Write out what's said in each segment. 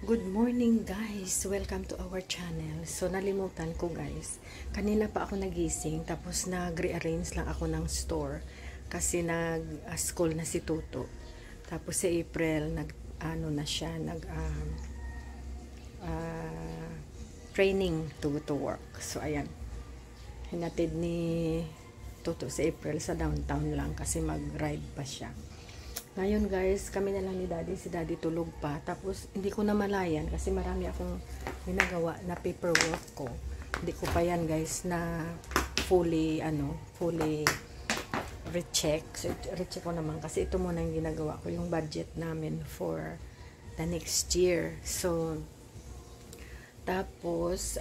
Good morning guys! Welcome to our channel. So nalimutan ko guys, kanina pa ako nagising tapos nag-rearrange lang ako ng store kasi nag-school na si Tuto. Tapos si April training to go to work. So ayan, hinatid ni Tuto si April sa downtown lang kasi mag-ride pa siya. Ngayon guys, kami na lang ni Daddy. Si Daddy tulog pa. Tapos hindi ko na malayan kasi marami akong ginagawa na paperwork ko. Hindi ko pa yan guys na fully recheck. So recheck ko naman kasi ito muna yung ginagawa ko, yung budget namin for the next year. So tapos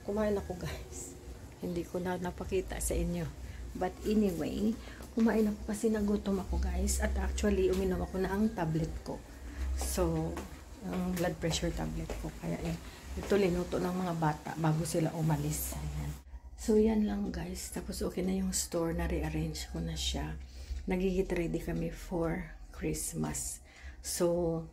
kumain ako guys. Hindi ko na napakita sa inyo. But anyway, kumain ako kasi nagutom ako guys. At actually, uminom ako na ang tablet ko. So, ang blood pressure tablet ko. Kaya ito linuto ng mga bata bago sila umalis. Ayan. So, yan lang guys. Tapos okay na yung store. Na-rearrange ko na siya. Nagigit ready kami for Christmas. So,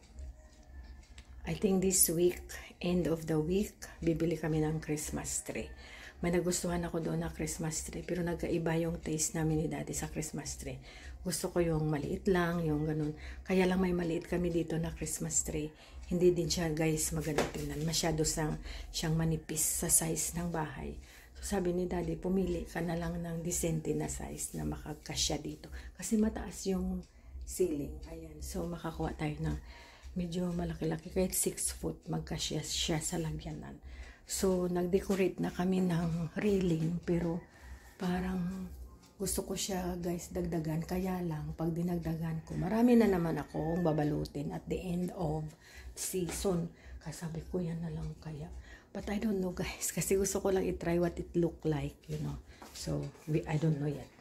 I think this week, end of the week, bibili kami ng Christmas tree. May nagustuhan ako doon na Christmas tree. Pero nagkaiba yung taste namin ni Daddy sa Christmas tree. Gusto ko yung maliit lang, yung ganun. Kaya lang may maliit kami dito na Christmas tree. Hindi din siya guys maganda tingnan. Masyado siyang manipis sa size ng bahay. So sabi ni Daddy, pumili ka na lang ng decente na size na makakasya dito. Kasi mataas yung ceiling. Ayan. So makakuha tayo ng medyo malaki-laki. Kahit 6 foot magkasya siya sa lagyanan. So, nag-decorate na kami ng railing, pero parang gusto ko siya guys dagdagan. Kaya lang, pag dinagdagan ko, marami na naman akong babalutin at the end of season. Kaya sabi ko, yan na lang kaya. But I don't know guys, kasi gusto ko lang i-try what it look like, you know. So, I don't know yet.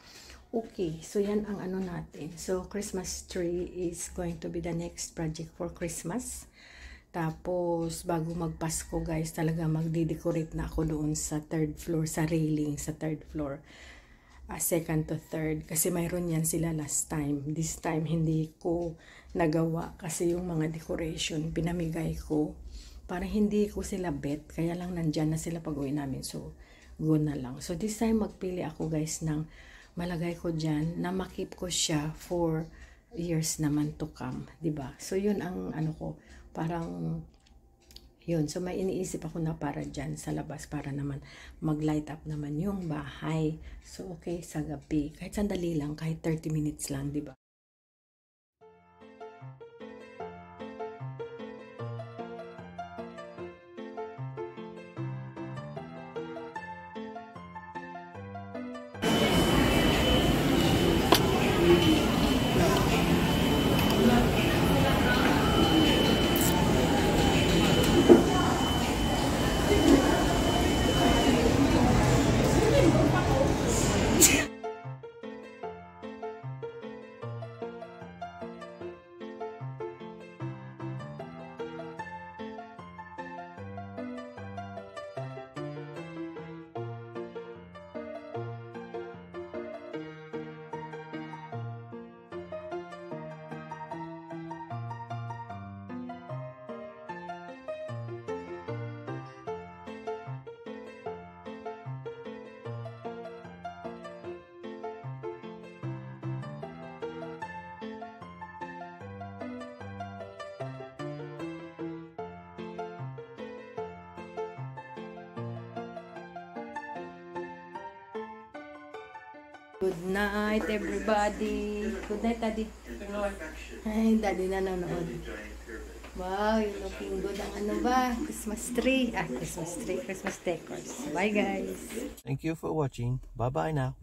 Okay, so yan ang ano natin. So, Christmas tree is going to be the next project for Christmas. Tapos, bago magpasko guys, talaga magdi-decorate na ako doon sa 3rd floor, sa railing, sa 3rd floor. 2nd to 3rd. Kasi mayroon yan sila last time. This time, hindi ko nagawa kasi yung mga decoration, pinamigay ko. Para hindi ko sila bet, kaya lang nandyan na sila pag-uwi namin. So, go na lang. So, this time, magpili ako guys ng malagay ko dyan na makip ko siya for years naman to come. Diba? So, yun ang ano ko. Parang yun. So, may iniisip ako na para dyan sa labas para naman mag-light up naman yung bahay. So, okay, sa gabi. Kahit sandali lang, kahit 30 minutes lang, diba? Good night, everybody. Good night, Daddy. Ay, Daddy nanonood. Wow, you're looking good. Ang ano ba? Christmas tree. Christmas tree. Christmas decors. Bye, guys. Thank you for watching. Bye-bye now.